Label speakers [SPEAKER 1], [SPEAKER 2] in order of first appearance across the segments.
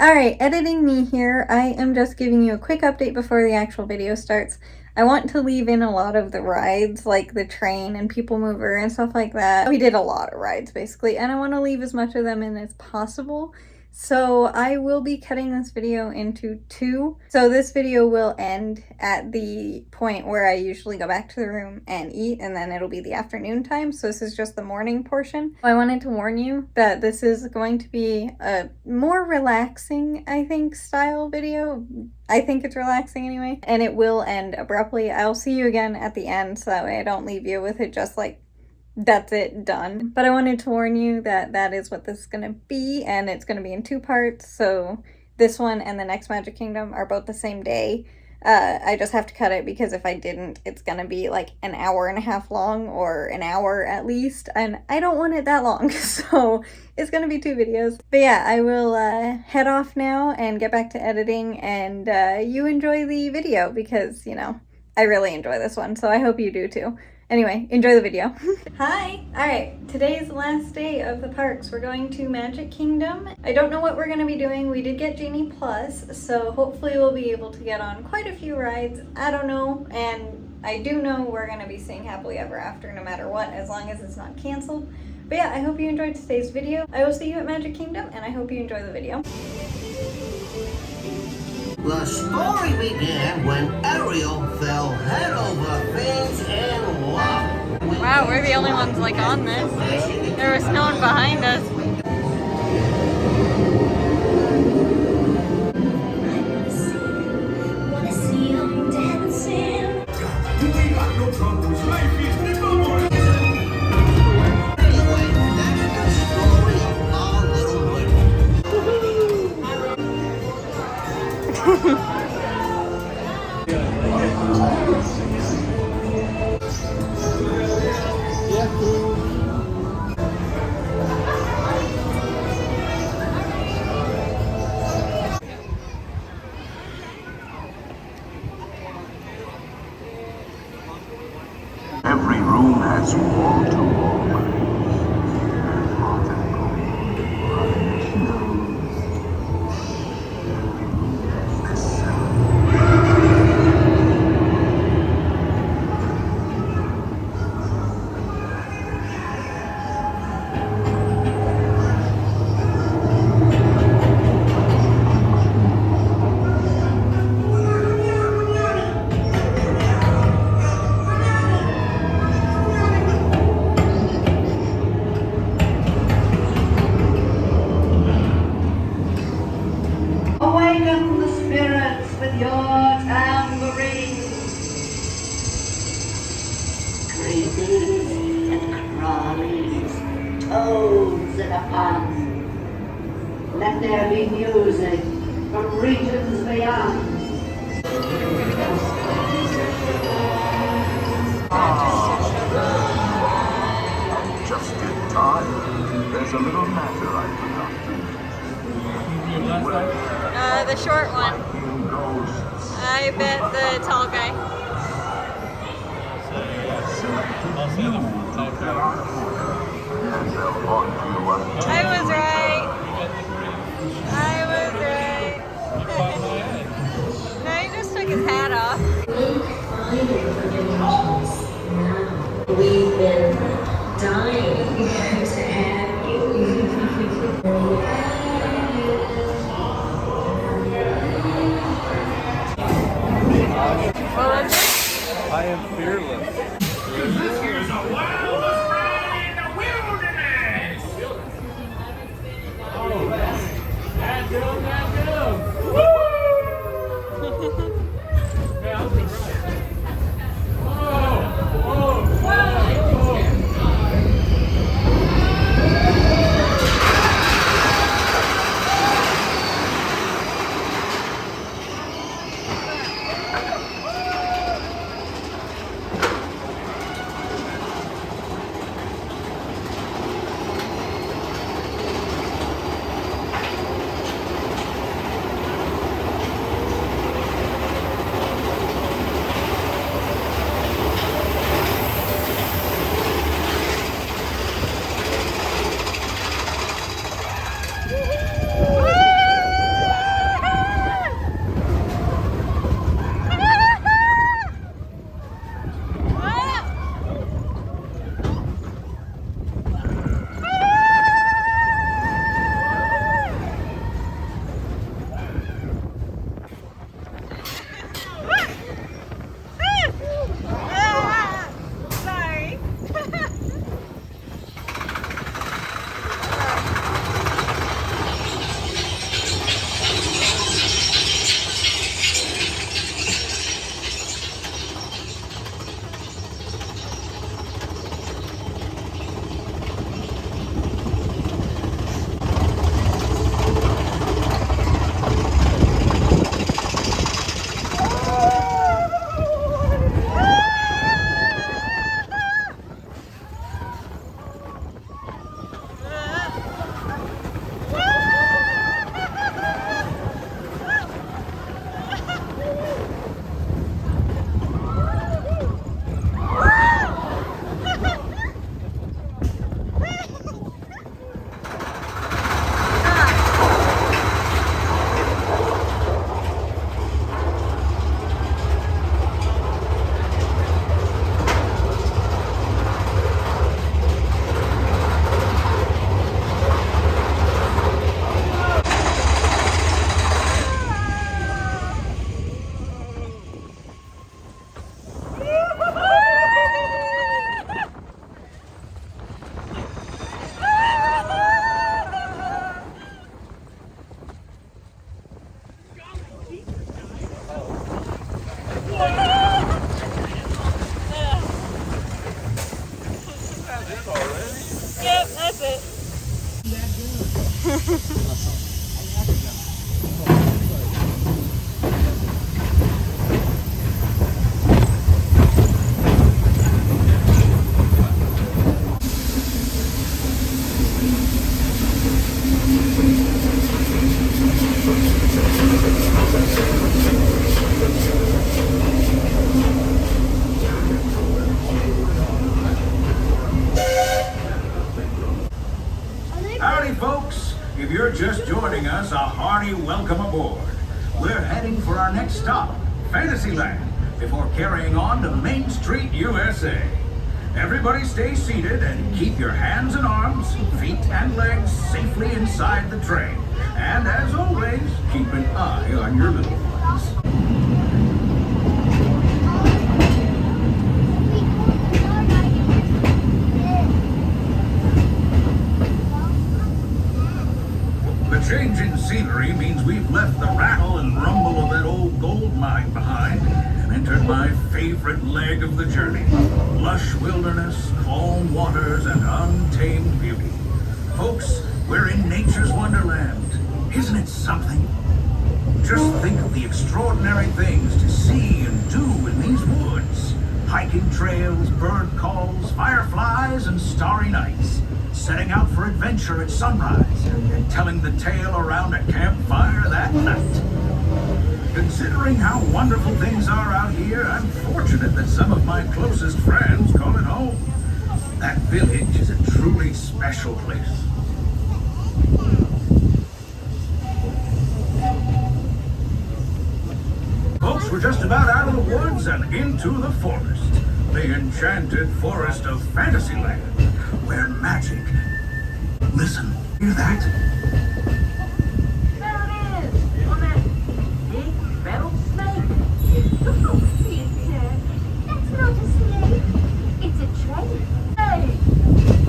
[SPEAKER 1] Alright, editing me here. I am just giving you a quick update before the actual video starts. I want to leave in a lot of the rides, like the train and People Mover and stuff like that. We did a lot of rides, basically, and I want to leave as much of them in as possible. So I will be cutting this video into two. So this video will end at the point where I usually go back to the room and eat, and then it'll be the afternoon time. So this is just the morning portion. I wanted to warn you that this is going to be a more relaxing, I think, style video. I think it's relaxing anyway, and it will end abruptly. I'll see you again at the end so that way I don't leave you with it just like, that's it, done. But I wanted to warn you that that is what this is gonna be, and it's gonna be in two parts. So this one and the next Magic Kingdom are both the same day. I just have to cut it because if I didn't, it's gonna be like an hour and a half long, or an hour at least, and I don't want it that long, so it's gonna be two videos. But yeah, I will head off now and get back to editing, and you enjoy the video because, you know, I really enjoy this one, so I hope you do too. Anyway, enjoy the video. Hi! Alright, today's the last day of the parks. We're going to Magic Kingdom. I don't know what we're going to be doing. We did get Genie Plus, so hopefully we'll be able to get on quite a few rides. I don't know, and I do know we're going to be seeing Happily Ever After no matter what, as long as it's not canceled. But yeah, I hope you enjoyed today's video. I will see you at Magic Kingdom, and I hope you enjoy the video.
[SPEAKER 2] The story began when Ariel fell head over fins and walked.
[SPEAKER 1] Wow, we're the only ones like on this. There was no one behind us.
[SPEAKER 2] Anyway, that's the story of our little women.
[SPEAKER 3] Every room has wall-to-wall.
[SPEAKER 2] Awaken the spirits with your tambourine. Creepies and crawlies, toads in a pond. Let there be music from regions beyond.
[SPEAKER 3] Just in time. There's a little matter I forgot to.
[SPEAKER 1] The short one.
[SPEAKER 3] Ghosts.
[SPEAKER 1] I bet the tall guy.
[SPEAKER 3] And they'll haunt you until
[SPEAKER 1] I was right. I was right. No, he just took his hat off.
[SPEAKER 4] We've been dying to have you.
[SPEAKER 1] What was it?
[SPEAKER 5] I am fearless.
[SPEAKER 6] This here's the wildest ride in the wilderness!
[SPEAKER 5] hearty welcome aboard. We're heading for our next stop, Fantasyland, before carrying on to Main Street, USA. Everybody stay seated and keep your hands and arms, feet and legs safely inside the train. And as always, keep an eye on your little ones. The change in scenery means we've left the rattle and rumble of that old gold mine behind and entered my favorite leg of the journey. Lush wilderness, calm waters, and untamed beauty. Folks, we're in nature's wonderland. Isn't it something? Just think of the extraordinary things to see and do in these woods. Hiking trails, bird calls, fireflies, and starry nights. Setting out for adventure at sunrise and telling the tale around a campfire that night. Considering how wonderful things are out here, I'm fortunate that some of my closest friends call it home. That village is a truly special place. Folks, we're just about out of the woods and into the forest. The enchanted forest of Fantasyland, where magic... Listen, hear that?
[SPEAKER 6] There it is! On that big metal snake!
[SPEAKER 7] Oh, Peter, that's not a snake. It's a train.
[SPEAKER 6] Hey!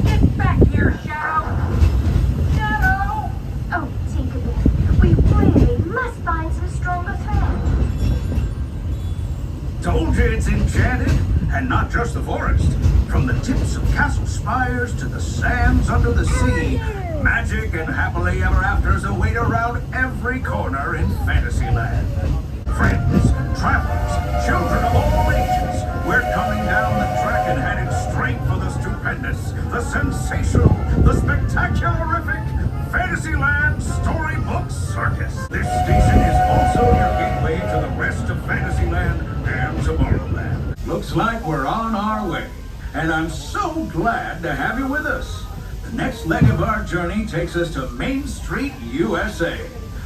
[SPEAKER 6] Get back here, Shadow! Shadow!
[SPEAKER 7] Oh, Tinkerbell, we really must find some stronger thread.
[SPEAKER 5] Told you it's enchanted, and not just the forest. From the tips of castle spires to the sands under the sea, magic and happily ever afters await around every corner in Fantasyland. Friends, travelers, children of all ages, we're coming down the track and headed straight for the stupendous, the sensational, the spectacularific Fantasyland Storybook Circus. This station is also your gateway to the rest of Fantasyland and Tomorrowland. Looks like we're on our way, and I'm so glad to have you with us. The next leg of our journey takes us to Main Street, USA.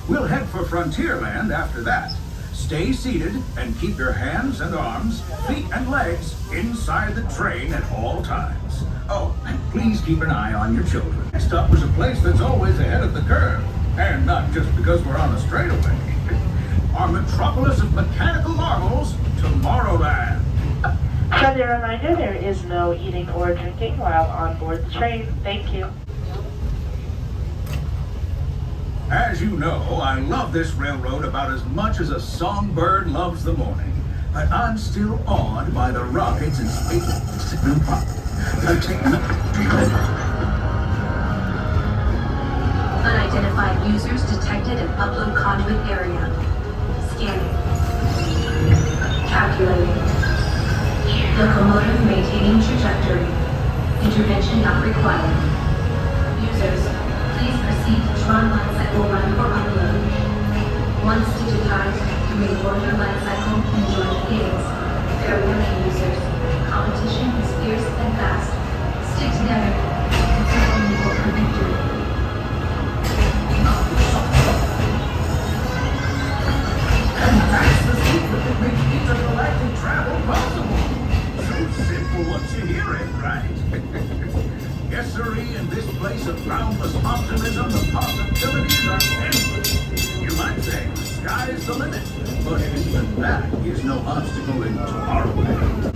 [SPEAKER 5] We'll head for Frontierland after that. Stay seated and keep your hands and arms, feet and legs inside the train at all times. Oh, and please keep an eye on your children. Next up is a place that's always ahead of the curve, and not just because we're on a straightaway. Our metropolis of mechanical marvels, Tomorrowland.
[SPEAKER 8] Friendly reminder, there is no eating or drinking while on board the train. Thank you.
[SPEAKER 5] As you know, I love this railroad about as much as a songbird loves the morning. But I'm still awed by the rides and space.
[SPEAKER 4] Unidentified users detected in upload conduit area. Scanning. Calculating. Locomotive maintaining trajectory. Intervention not required. Users, please proceed to Tron line cycle run or upload. Once digitized, you may board your line cycle and join the games. Fair warning, users. Competition is fierce and fast. Stick together. Consult only for victory.
[SPEAKER 5] And that's the secret that makes intergalactic travel possible. So simple once you hear it, right? Yes, sirree, in this place of boundless optimism, the possibilities are endless. You might say the sky is the limit, but even that is no obstacle in Tomorrowland.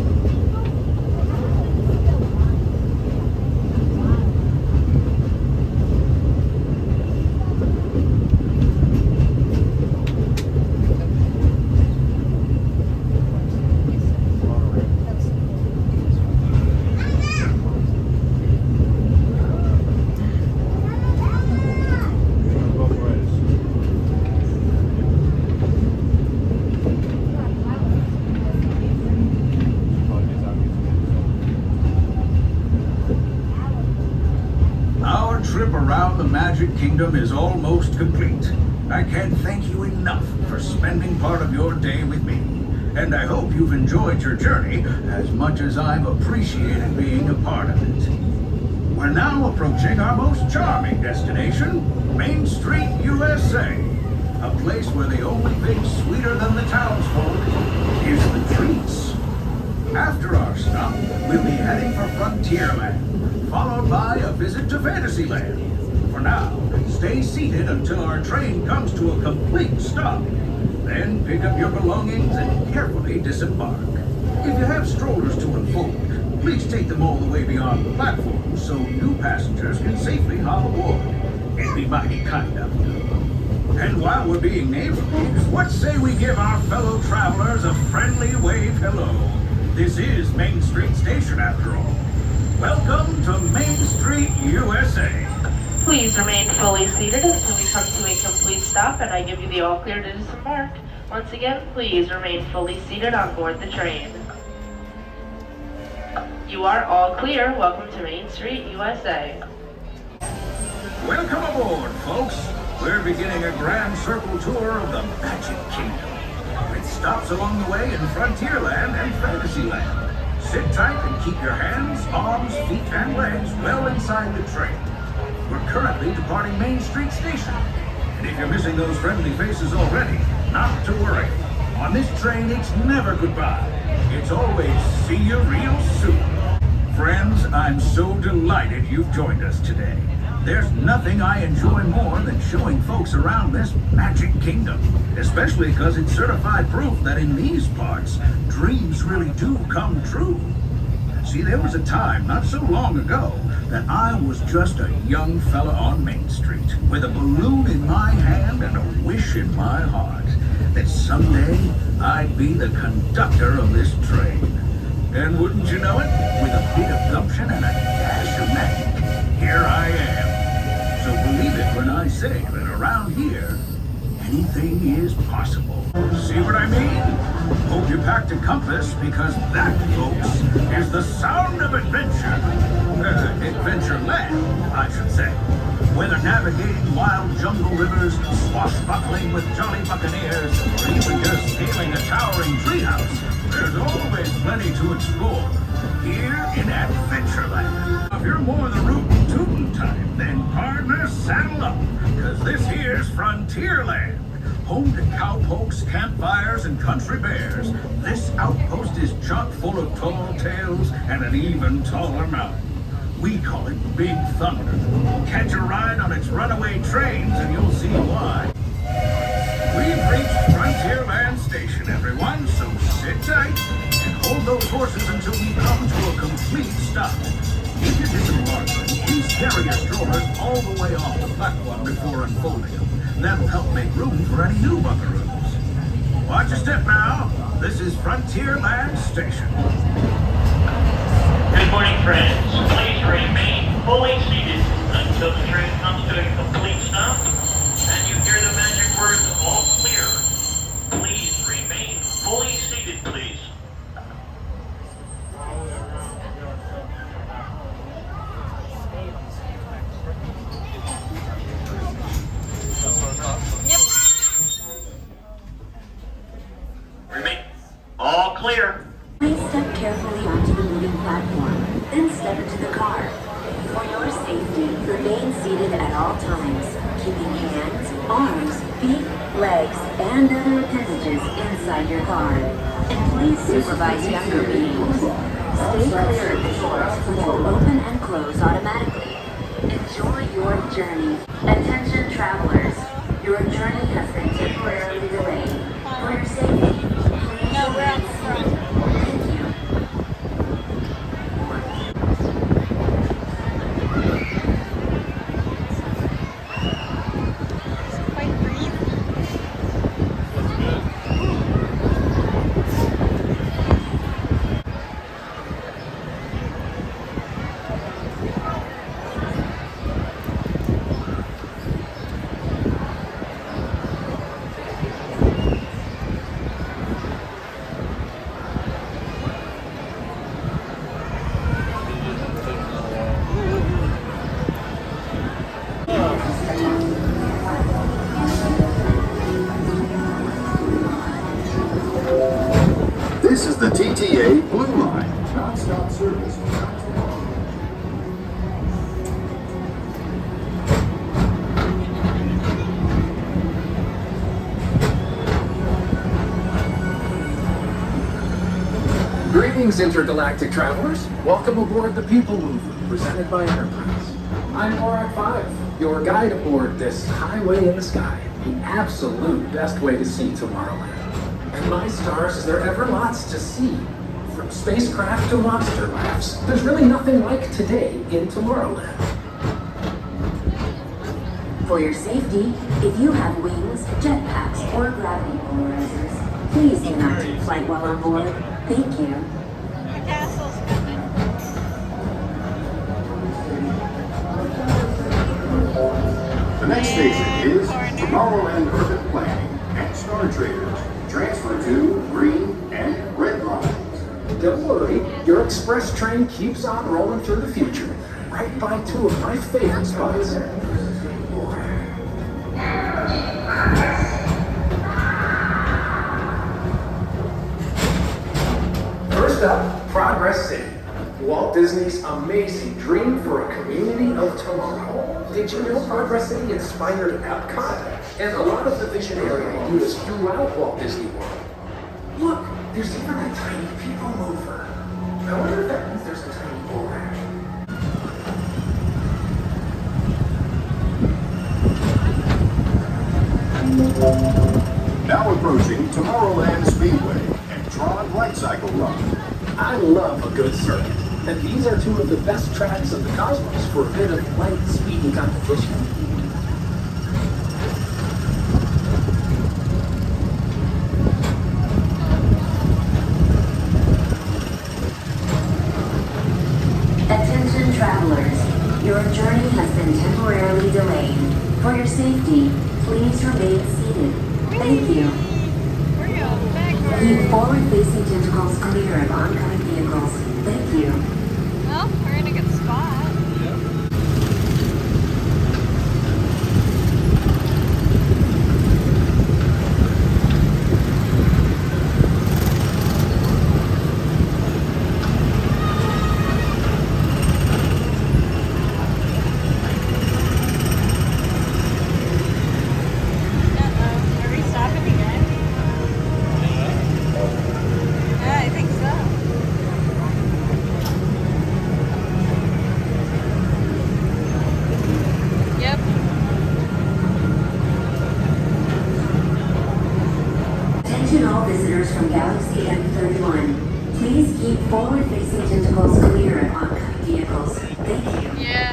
[SPEAKER 5] Our trip around the Magic Kingdom is almost complete. I can't thank you enough for spending part of your day with me. And I hope you've enjoyed your journey as much as I've appreciated being a part of it. We're now approaching our most charming destination, Main Street, USA. A place where the only thing sweeter than the townsfolk is the treats. After our stop, we'll be heading for Frontierland, followed by a visit to Fantasyland. For now, stay seated until our train comes to a complete stop. Then pick up your belongings and carefully disembark. If you have strollers to unfold, please take them all the way beyond the platform so new passengers can safely hop aboard. It'd be mighty kind of you. And while we're being neighborly, what say we give our fellow travelers a friendly wave hello? This is Main Street Station after all. Welcome to Main Street, USA.
[SPEAKER 8] Please remain fully seated until we come to a complete stop and I give you the all clear to disembark. Once again, please remain fully seated on board the train. You are all clear. Welcome to Main Street, USA.
[SPEAKER 5] Welcome aboard, folks. We're beginning a grand circle tour of the Magic Kingdom. With stops along the way in Frontierland and Fantasyland. Sit tight and keep your hands, arms, feet, and legs well inside the train. We're currently departing Main Street Station. And if you're missing those friendly faces already, not to worry. On this train, it's never goodbye. It's always see you real soon. Friends, I'm so delighted you've joined us today. There's nothing I enjoy more than showing folks around this Magic Kingdom, especially because it's certified proof that in these parts, dreams really do come true. See, there was a time not so long ago that I was just a young fella on Main Street with a balloon in my hand and a wish in my heart that someday I'd be the conductor of this train. And wouldn't you know it, with a bit of gumption and a dash of magic, here I am. So believe it when I say that around here, anything is possible. See what I mean? Hope you packed a compass because that, folks, is the sound of adventure. Adventureland, I should say. Whether navigating wild jungle rivers, swashbuckling with jolly buccaneers, or even just scaling a towering treehouse, there's always plenty to explore here in Adventureland. If you're more the rootin' tootin' type, then partner, saddle up, because this here's Frontierland. Home to cowpokes, campfires, and country bears, this outpost is chock full of tall tales and an even taller mountain. We call it Big Thunder. Catch a ride on its runaway trains and you'll see why. We've reached Frontierland Station, everyone, so sit tight and hold those horses until we come to a complete stop. If you're disembarking, please carry your strollers all the way off the platform before unfolding them. That'll help make room for any new buckaroos. Watch your step now. This is Frontierland Station.
[SPEAKER 9] Good morning, friends. Please remain fully seated until the train comes to a complete stop and you hear the magic words all clear. Please remain fully seated, please. Remain all clear.
[SPEAKER 4] Please step carefully onto the moving platform, then step into the car. For your safety, remain seated at all times, keeping hands, arms, feet, legs, and other appendages inside your car. And please supervise younger beings. Stay clear of the doors, which will open and close automatically. Enjoy your journey. Attention travelers, your journey has been temporarily delayed. For your safety, please remain seated. Thank you.
[SPEAKER 3] This is the TTA Blue Line. Non-stop service.
[SPEAKER 10] Greetings, intergalactic travelers. Welcome aboard the People Mover, presented by Enterprise. I'm Borak 5, your guide aboard this highway in the sky, the absolute best way to see Tomorrowland. And my stars, is there ever lots to see? From spacecraft to monster laughs, there's really nothing like today in Tomorrowland.
[SPEAKER 4] For your safety, if you have wings, jetpacks, or gravity polarizers, please do not take flight while on board. Thank you.
[SPEAKER 1] The castle's coming.
[SPEAKER 3] The next station is Tomorrowland Urban Planning and Star Traders. Transfer to green and red lines.
[SPEAKER 10] Don't worry, your express train keeps on rolling through the future, right by two of my favorite spots. First up, Progress City, Walt Disney's amazing dream for a community of tomorrow. Did you know Progress City inspired Epcot and a lot of the vision area used throughout Walt Disney World? Look, there's even a tiny people mover. I wonder if that means there's a tiny Borak.
[SPEAKER 3] Now approaching Tomorrowland Speedway and Tron Light Cycle Run.
[SPEAKER 10] I love a good circuit, and these are two of the best tracks of the cosmos for a bit of light speeding competition.
[SPEAKER 4] Attention travelers, your journey has been temporarily delayed. For your safety, please remain seated. Thank you. Keep forward-facing tentacles clear of oncoming vehicles. Thank you.
[SPEAKER 1] Well, we're in a good spot. Uh-oh. Are we stopping again? Yeah, I think so. Yep.
[SPEAKER 4] Attention all visitors from Galaxy M31. Please keep forward-facing tentacles clear of oncoming vehicles. Thank you.
[SPEAKER 1] Yeah.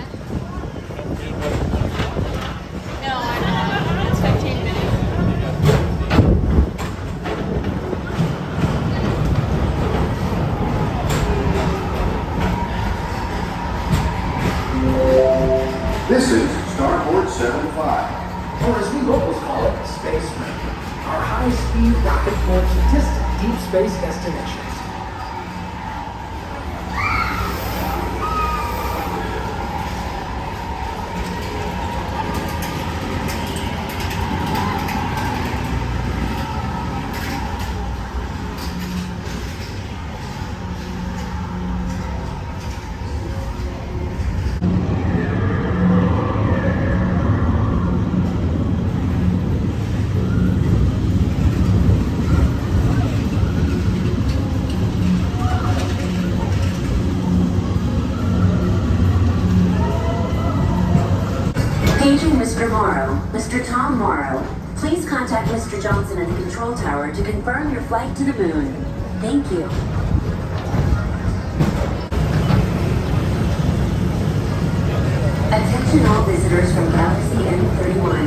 [SPEAKER 1] No, I don't. It's 15 minutes.
[SPEAKER 3] This is Starport 75.
[SPEAKER 10] Or as we locals call it, Space Mountain. Our high-speed rocket port to distant deep space destinations.
[SPEAKER 4] Paging Mr. Morrow, Mr. Tom Morrow. Please contact Mr. Johnson at the control tower to confirm your flight to the moon. Thank you. Attention all visitors from Galaxy M31.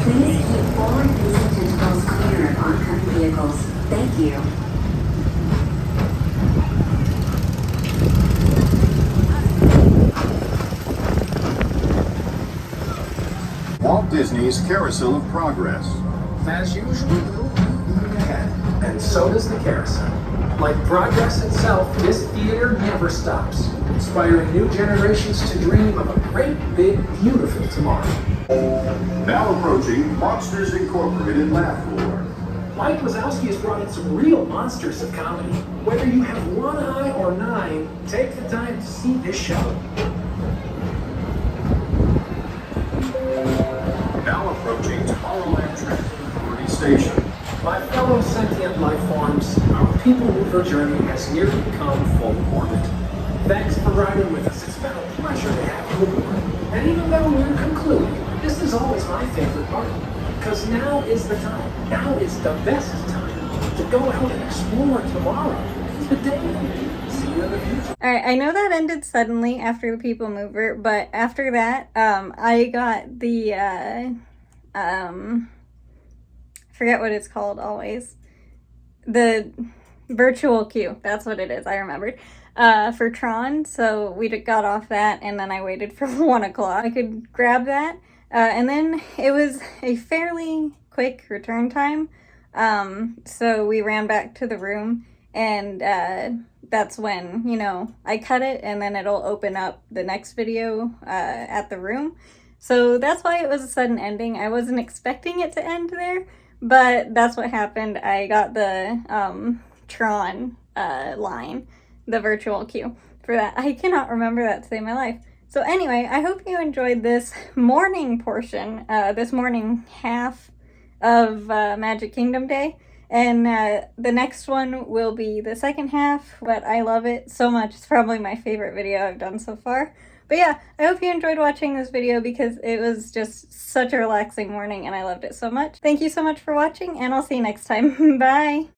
[SPEAKER 4] Please keep forward-facing tentacles clear of oncoming vehicles. Thank you.
[SPEAKER 3] Walt Disney's Carousel of Progress.
[SPEAKER 10] As usual, we'll keep moving ahead, and so does the carousel. Like progress itself, this theater never stops, inspiring new generations to dream of a great, big, beautiful tomorrow.
[SPEAKER 3] Now approaching Monsters Incorporated Laugh Floor.
[SPEAKER 10] Mike Wazowski has brought in some real monsters of comedy. Whether you have one eye or nine, take the time to see this show.
[SPEAKER 3] Now approaching Tomorrowland Transit Authority Station.
[SPEAKER 10] My fellow sentient life forms, our People Mover journey has nearly come full orbit. Thanks for riding with us. It's been a pleasure to have you aboard. And even though we're concluding, this is always my favorite part. Because now is the time. Now is the best time to go out and explore tomorrow. Today. See you in the future.
[SPEAKER 1] Alright, I know that ended suddenly after the People Mover, but after that, I got the, I forget what it's called always. The virtual queue. That's what it is. I remembered. For Tron. So we got off that and then I waited for 1 o'clock. I could grab that. And then it was a fairly quick return time. So we ran back to the room and, that's when, you know, I cut it and then it'll open up the next video, at the room. So that's why it was a sudden ending. I wasn't expecting it to end there, but that's what happened. I got the, Tron, line, the virtual queue for that. I cannot remember that to save my life. So anyway, I hope you enjoyed this morning portion, this morning half of Magic Kingdom Day. And the next one will be the second half, but I love it so much. It's probably my favorite video I've done so far. But yeah, I hope you enjoyed watching this video because it was just such a relaxing morning and I loved it so much. Thank you so much for watching and I'll see you next time. Bye!